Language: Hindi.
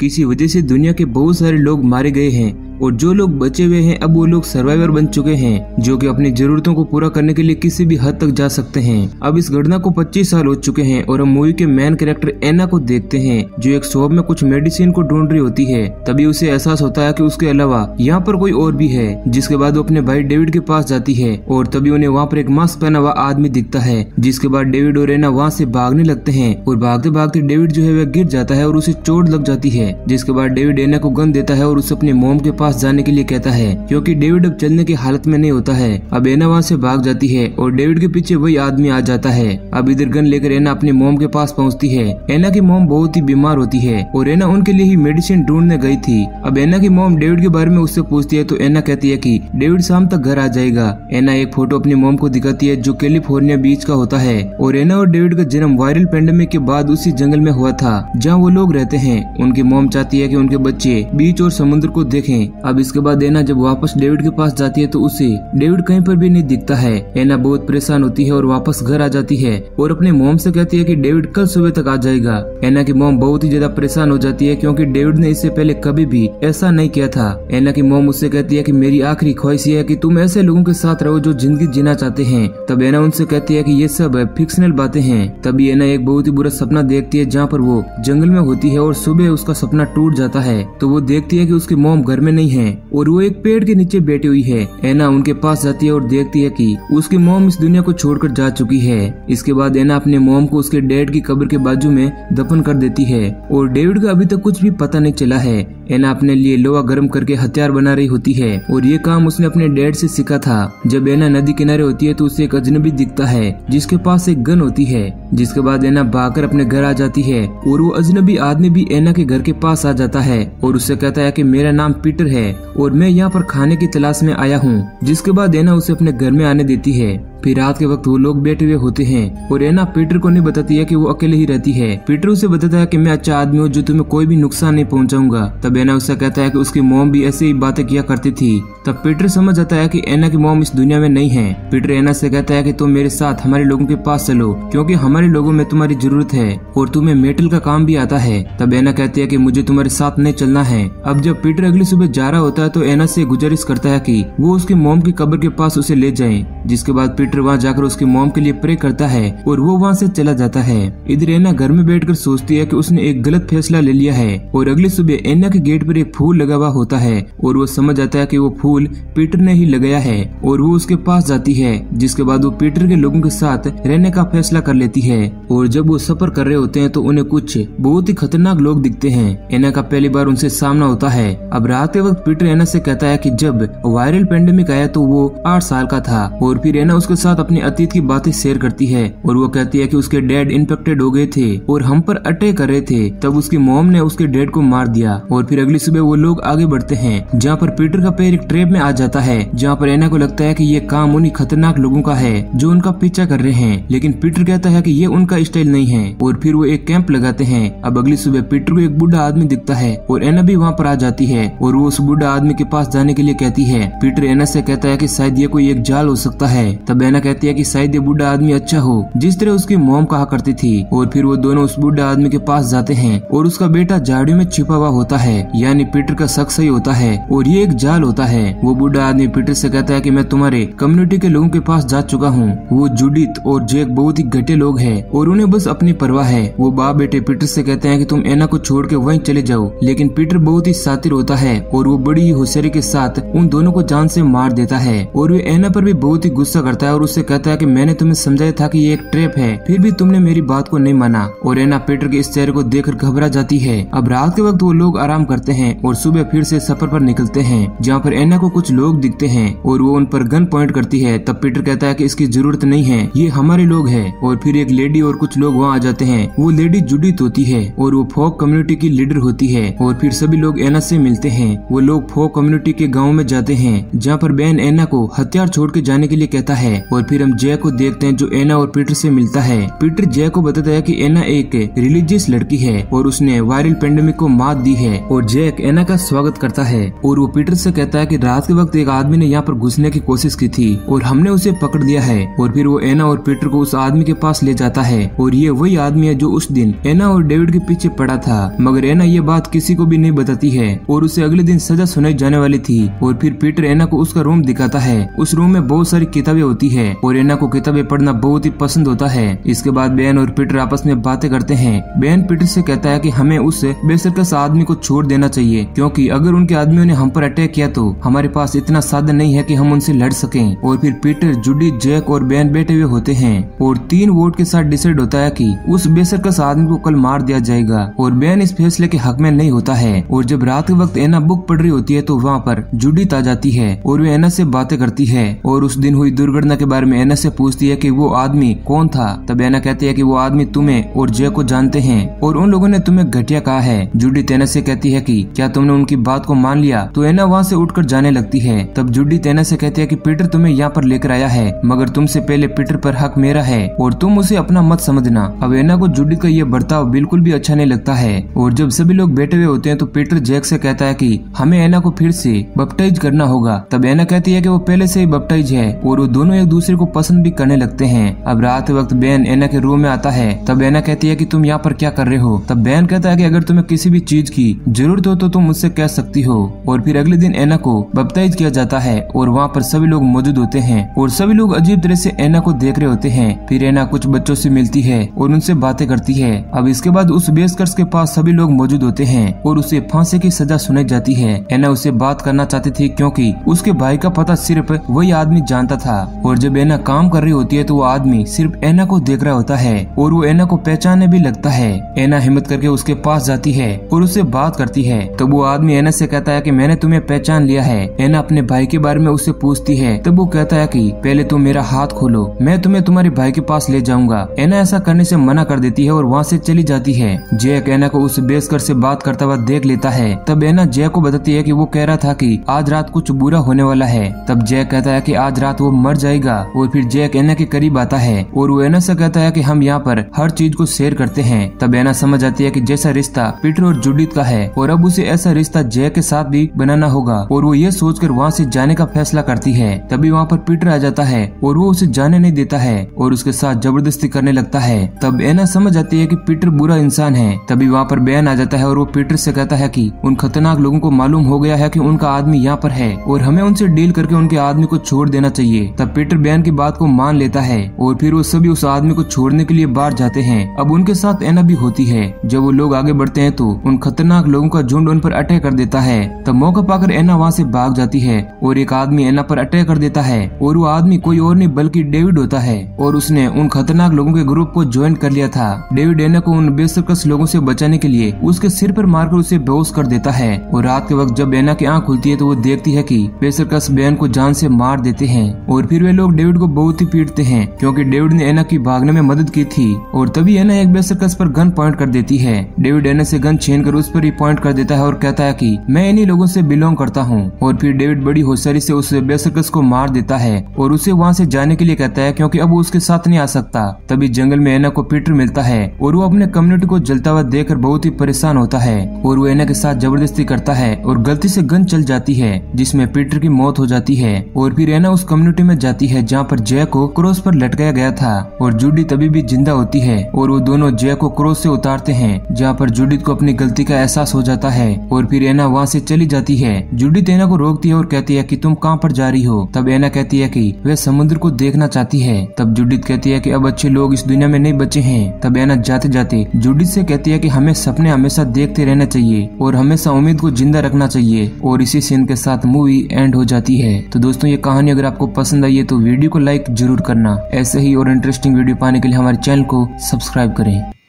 किसी वजह से दुनिया के बहुत सारे लोग मारे गए हैं और जो लोग बचे हुए हैं अब वो लोग सर्वाइवर बन चुके हैं जो कि अपनी जरूरतों को पूरा करने के लिए किसी भी हद तक जा सकते हैं। अब इस घटना को 25 साल हो चुके हैं और हम मूवी के मेन कैरेक्टर एना को देखते हैं जो एक शॉप में कुछ मेडिसिन को ढूंढ रही होती है। तभी उसे एहसास होता है कि उसके अलावा यहाँ पर कोई और भी है, जिसके बाद वो अपने भाई डेविड के पास जाती है और तभी उन्हें वहाँ पर एक मास्क पहना हुआ आदमी दिखता है। जिसके बाद डेविड और एना वहाँ से भागने लगते हैं और भागते भागते डेविड जो है वह गिर जाता है और उसे चोट लग जाती है। जिसके बाद डेविड एना को गन देता है और उसे अपनी मॉम के पास जाने के लिए कहता है क्योंकि डेविड अब चलने की हालत में नहीं होता है। अब एना वहाँ से भाग जाती है और डेविड के पीछे वही आदमी आ जाता है। अब इधर गन लेकर एना अपनी मॉम के पास पहुँचती है। एना की मॉम बहुत ही बीमार होती है और एना उनके लिए ही मेडिसिन ढूंढने गई थी। अब एना की मॉम डेविड के बारे में उससे पूछती है तो एना कहती है कि डेविड शाम तक घर आ जाएगा। एना एक फोटो अपनी मॉम को दिखाती है जो कैलिफोर्निया बीच का होता है और एना और डेविड का जन्म वायरल पेंडेमिक के बाद उसी जंगल में हुआ था जहाँ वो लोग रहते हैं। उनकी मॉम चाहती है कि उनके बच्चे बीच और समुद्र को देखें। अब इसके बाद एना जब वापस डेविड के पास जाती है तो उसे डेविड कहीं पर भी नहीं दिखता है। एना बहुत परेशान होती है और वापस घर आ जाती है और अपने मॉम से कहती है कि डेविड कल सुबह तक आ जाएगा। एना की मॉम बहुत ही ज्यादा परेशान हो जाती है क्योंकि डेविड ने इससे पहले कभी भी ऐसा नहीं किया था। एना की मॉम उससे कहती है कि मेरी आखिरी ख्वाहिश है कि तुम ऐसे लोगों के साथ रहो जो जिंदगी जीना चाहते हैं। तब एना उनसे कहती है कि ये सब फिक्शनल बातें हैं। तभी एना एक बहुत ही बुरा सपना देखती है जहाँ पर वो जंगल में होती है और सुबह उसका सपना टूट जाता है तो वो देखती है कि उसकी मॉम घर में नहीं है और वो एक पेड़ के नीचे बैठी हुई है। एना उनके पास जाती है और देखती है कि उसकी मॉम इस दुनिया को छोड़कर जा चुकी है। इसके बाद एना अपने मॉम को उसके डैड की कब्र के बाजू में दफन कर देती है और डेविड का अभी तक कुछ भी पता नहीं चला है। एना अपने लिए लोहा गर्म करके हथियार बना रही होती है और ये काम उसने अपने डैड से सीखा था। जब एना नदी किनारे होती है तो उसे एक अजनबी दिखता है जिसके पास एक गन होती है। जिसके बाद एना भागकर अपने घर आ जाती है और वो अजनबी आदमी भी एना के घर के पास आ जाता है और उससे कहता है कि मेरा नाम पीटर है और मैं यहाँ पर खाने की तलाश में आया हूँ। जिसके बाद एना उसे अपने घर में आने देती है। फिर रात के वक्त वो लोग बैठे हुए होते हैं और एना पीटर को नहीं बताती है कि वो अकेले ही रहती है। पीटर उसे बताता है कि मैं अच्छा आदमी हूँ जो तुम्हें कोई भी नुकसान नहीं पहुंचाऊंगा। तब एना उससे कहता है कि उसकी मॉम भी ऐसे ही बातें किया करती थी। तब पीटर समझ जाता है कि एना की मॉम इस दुनिया में नहीं है। पीटर एना से कहता है कि तुम मेरे साथ हमारे लोगों के पास चलो क्योंकि हमारे लोगों में तुम्हारी जरूरत है और तुम्हें मेटल का काम भी आता है। तब एना कहती है कि मुझे तुम्हारे साथ नहीं चलना है। अब जब पीटर अगली सुबह जा रहा होता है तो एना से गुजारिश करता है कि वो उसकी मॉम की कब्र के पास उसे ले जाए। जिसके बाद पीटर वहाँ जाकर उसकी मॉम के लिए प्रे करता है और वो वहाँ से चला जाता है। इधर एना घर में बैठकर सोचती है कि उसने एक गलत फैसला ले लिया है और अगली सुबह एना के गेट पर एक फूल लगा हुआ होता है और वो समझ जाता है कि वो फूल पीटर ने ही लगाया है और वो उसके पास जाती है। जिसके बाद वो पीटर के लोगों के साथ रहने का फैसला कर लेती है और जब वो सफर कर रहे होते हैं तो उन्हें कुछ बहुत ही खतरनाक लोग दिखते हैं। एना का पहली बार उनसे सामना होता है। अब रात के वक्त पीटर एना से कहता है कि जब वायरल पेंडेमिक आया तो वो 8 साल का था और फिर एना उसके साथ अपने अतीत की बातें शेयर करती है और वो कहती है कि उसके डैड इन्फेक्टेड हो गए थे और हम पर अटैक कर रहे थे। तब उसकी मॉम ने उसके डैड को मार दिया और फिर अगली सुबह वो लोग आगे बढ़ते हैं जहाँ पर पीटर का पैर एक ट्रैप में आ जाता है जहाँ पर एना को लगता है कि ये काम उन्हीं खतरनाक लोगों का है जो उनका पीछा कर रहे हैं। लेकिन पीटर कहता है कि ये उनका स्टाइल नहीं है और फिर वो एक कैंप लगाते हैं। अब अगली सुबह पीटर को एक बूढ़ा आदमी दिखता है और एना भी वहाँ पर आ जाती है और वो उस बूढ़ा आदमी के पास जाने के लिए कहती है। पीटर एना से कहता है कि शायद ये कोई एक जाल हो सकता है। तब एना कहती है कि शायद ये बूढ़ा आदमी अच्छा हो जिस तरह उसकी मॉम कहा करती थी और फिर वो दोनों उस बूढ़ा आदमी के पास जाते हैं और उसका बेटा झाड़ियों में छिपा हुआ होता है। यानी पीटर का शक सही होता है और ये एक जाल होता है। वो बूढ़ा आदमी पीटर से कहता है कि मैं तुम्हारे कम्युनिटी के लोगों के पास जा चुका हूँ। वो जूडिथ और जैक बहुत ही घटे लोग हैं और उन्हें बस अपनी परवाह है। वो बाप बेटे पीटर से कहते हैं कि तुम एना को छोड़ के वहीं चले जाओ। लेकिन पीटर बहुत ही शातिर होता है और वो बड़ी ही होशियारी के साथ उन दोनों को जान से मार देता है और वो एना पर भी बहुत ही गुस्सा करता है और उससे कहता है कि मैंने तुम्हें समझाया था कि ये एक ट्रैप है, फिर भी तुमने मेरी बात को नहीं माना। और एना पीटर के इस चेहरे को देखकर घबरा जाती है। अब रात के वक्त वो लोग आराम करते हैं और सुबह फिर से सफर पर निकलते हैं जहाँ पर एना को कुछ लोग दिखते हैं और वो उन पर गन पॉइंट करती है। तब पीटर कहता है कि इसकी जरूरत नहीं है, ये हमारे लोग हैं। और फिर एक लेडी और कुछ लोग वहाँ आ जाते हैं। वो लेडी जूडिथ होती है और वो फोक कम्युनिटी की लीडर होती है और फिर सभी लोग एना से मिलते हैं। वो लोग फोक कम्युनिटी के गाँव में जाते हैं जहाँ पर बहन एना को हथियार छोड़ के जाने के लिए कहता है और फिर हम जय को देखते हैं जो एना और पीटर से मिलता है। पीटर जय को बताता है कि एना एक रिलीजियस लड़की है और उसने वायरल पेंडेमिक को मात दी है और जैक एना का स्वागत करता है और वो पीटर से कहता है कि रात के वक्त एक आदमी ने यहाँ पर घुसने की कोशिश की थी और हमने उसे पकड़ दिया है। और फिर वो एना और पीटर को उस आदमी के पास ले जाता है और ये वही आदमी है जो उस दिन एना और डेविड के पीछे पड़ा था, मगर एना ये बात किसी को भी नहीं बताती है और उसे अगले दिन सजा सुनाई जाने वाली थी। और फिर पीटर एना को उसका रूम दिखाता है। उस रूम में बहुत सारी किताबें होती है और एना को किताबें पढ़ना बहुत ही पसंद होता है। इसके बाद बेन और पीटर आपस में बातें करते हैं। बेन पीटर से कहता है कि हमें उस बेसरकस आदमी को छोड़ देना चाहिए क्योंकि अगर उनके आदमियों ने हम पर अटैक किया तो हमारे पास इतना साधन नहीं है कि हम उनसे लड़ सकें। और फिर पीटर, जूडी, जैक और बेन बैठे हुए होते हैं और 3 वोट के साथ डिसाइड होता है कि उस बेसरकस आदमी को कल मार दिया जाएगा और बेन इस फैसले के हक में नहीं होता है। और जब रात के वक्त एना बुक पढ़ रही होती है तो वहाँ पर जूडिथ आ जाती है और वे एना से बातें करती है और उस दिन हुई दुर्घटना के बारे में एना से पूछती है कि वो आदमी कौन था। तब एना कहती है कि वो आदमी तुम्हें और जय को जानते हैं और उन लोगों ने तुम्हें घटिया कहा है। जूडिथ एना से कहती है कि क्या तुमने उनकी बात को मान लिया? तो एना वहाँ से उठकर जाने लगती है। तब जूडिथ एना से कहती है कि पीटर तुम्हें यहाँ पर लेकर आया है मगर तुमसे पहले पीटर पर हक मेरा है और तुम उसे अपना मत समझना। अब एना को जूडिथ का ये बर्ताव बिल्कुल भी अच्छा नहीं लगता है और जब सभी लोग बैठे हुए होते हैं तो पीटर जैक से कहता है कि हमें एना को फिर से बप्टाइज करना होगा। तब एना कहती है कि वो पहले से ही बप्टाइज है और वो दोनों एक दूसरे को पसंद भी करने लगते हैं। अब रात वक्त बेन एना के रूम में आता है। तब एना कहती है कि तुम यहाँ पर क्या कर रहे हो? तब बेन कहता है कि अगर तुम्हें किसी भी चीज की जरूरत हो तो तुम मुझसे कह सकती हो। और फिर अगले दिन एना को बप्टाइज किया जाता है और वहाँ पर सभी लोग मौजूद होते हैं और सभी लोग अजीब तरह से एना को देख रहे होते हैं। फिर एना कुछ बच्चों से मिलती है और उनसे बातें करती है। अब इसके बाद उस बेसकर्स के पास सभी लोग मौजूद होते हैं और उसे फांसी की सजा सुनाई जाती है। एना उससे बात करना चाहती थी क्योंकि उसके भाई का पता सिर्फ वही आदमी जानता था और जब एना काम कर रही होती है तो वो आदमी सिर्फ एना को देख रहा होता है और वो एना को पहचानने भी लगता है। एना हिम्मत करके उसके पास जाती है और उससे बात करती है। तब वो आदमी एना से कहता है कि मैंने तुम्हें पहचान लिया है। एना अपने भाई के बारे में उससे पूछती है। तब वो कहता है कि पहले तुम मेरा हाथ खोलो, मैं तुम्हें तुम्हारे भाई के पास ले जाऊंगा। एना ऐसा करने से मना कर देती है और वहाँ से चली जाती है। जैक एना को उस बेसकर से बात करता हुआ देख लेता है। तब एना जैक को बताती है कि वो कह रहा था कि आज रात कुछ बुरा होने वाला है। तब जैक कहता है कि आज रात वो मर जाएगा और फिर जैक एना के करीब आता है और वो एना से कहता है कि हम यहाँ पर हर चीज को शेयर करते हैं। तब एना समझ जाती है कि जैसा रिश्ता पीटर और जूडिथ का है और अब उसे ऐसा रिश्ता जैक के साथ भी बनाना होगा और वो ये सोचकर वहाँ से जाने का फैसला करती है। तभी वहाँ पर पीटर आ जाता है और वो उसे जाने नहीं देता है और उसके साथ जबरदस्ती करने लगता है। तब एना समझ जाती है कि पीटर बुरा इंसान है। तभी वहाँ पर बेन आ जाता है और वो पीटर से कहता है कि उन खतरनाक लोगों को मालूम हो गया है कि उनका आदमी यहाँ पर है और हमें उनसे डील करके उनके आदमी को छोड़ देना चाहिए। तब पीटर बेन की बात को मान लेता है और फिर वो सभी उस आदमी को छोड़ने के लिए बाहर जाते हैं। अब उनके साथ एना भी होती है। जब वो लोग आगे बढ़ते हैं तो उन खतरनाक लोगों का झुंड उन पर अटैक कर देता है। तब मौका पाकर एना वहाँ से भाग जाती है और एक आदमी एना पर अटैक कर देता है और वो आदमी कोई और नहीं बल्कि डेविड होता है और उसने उन खतरनाक लोगों के ग्रुप को ज्वाइन कर लिया था। डेविड एना को उन बेसरकस लोगों से बचाने के लिए उसके सिर पर मारकर उसे बेहोश कर देता है और रात के वक्त जब एना की आंख खुलती है तो वो देखती है कि बेसरकस बेन को जान से मार देते हैं और फिर वे लोग डेविड को बहुत ही पीटते हैं क्योंकि डेविड ने एना की भागने में मदद की थी। और तभी एना एक बेसरकस पर गन पॉइंट कर देती है। डेविड एना से गन छीनकर उस पर ही पॉइंट कर देता है और कहता है कि मैं इन्हीं लोगों से बिलोंग करता हूँ। और फिर डेविड बड़ी होशियारी से उस बेसरकस को मार देता है और उसे वहाँ से जाने के लिए कहता है क्योंकि अब वो उसके साथ नहीं आ सकता। तभी जंगल में एना को पीटर मिलता है और वो अपने कम्युनिटी को जलता हुआ देखकर बहुत ही परेशान होता है और वो एना के साथ जबरदस्ती करता है और गलती से गन चल जाती है जिसमें पीटर की मौत हो जाती है। और फिर एना उस कम्युनिटी में जाती है जहाँ पर जय को क्रॉस पर लटकाया गया था और जूडी तभी भी जिंदा होती है और वो दोनों जय को क्रॉस से उतारते हैं जहाँ पर जूडिथ को अपनी गलती का एहसास हो जाता है और फिर एना वहाँ से चली जाती है। जूडिथ एना को रोकती है और कहती है कि तुम कहाँ पर जा रही हो? तब एना कहती है कि वह समुद्र को देखना चाहती है। तब जूडिथ कहती है कि अब अच्छे लोग इस दुनिया में नहीं बचे हैं। तब एना जाते जाते जूडिथ से कहती है कि हमें सपने हमेशा देखते रहना चाहिए और हमेशा उम्मीद को जिंदा रखना चाहिए और इसी सीन के साथ मूवी एंड हो जाती है। तो दोस्तों ये कहानी अगर आपको पसंद आई है तो वीडियो को लाइक जरूर करना। ऐसे ही और इंटरेस्टिंग वीडियो पाने के लिए हमारे चैनल को सब्सक्राइब करें।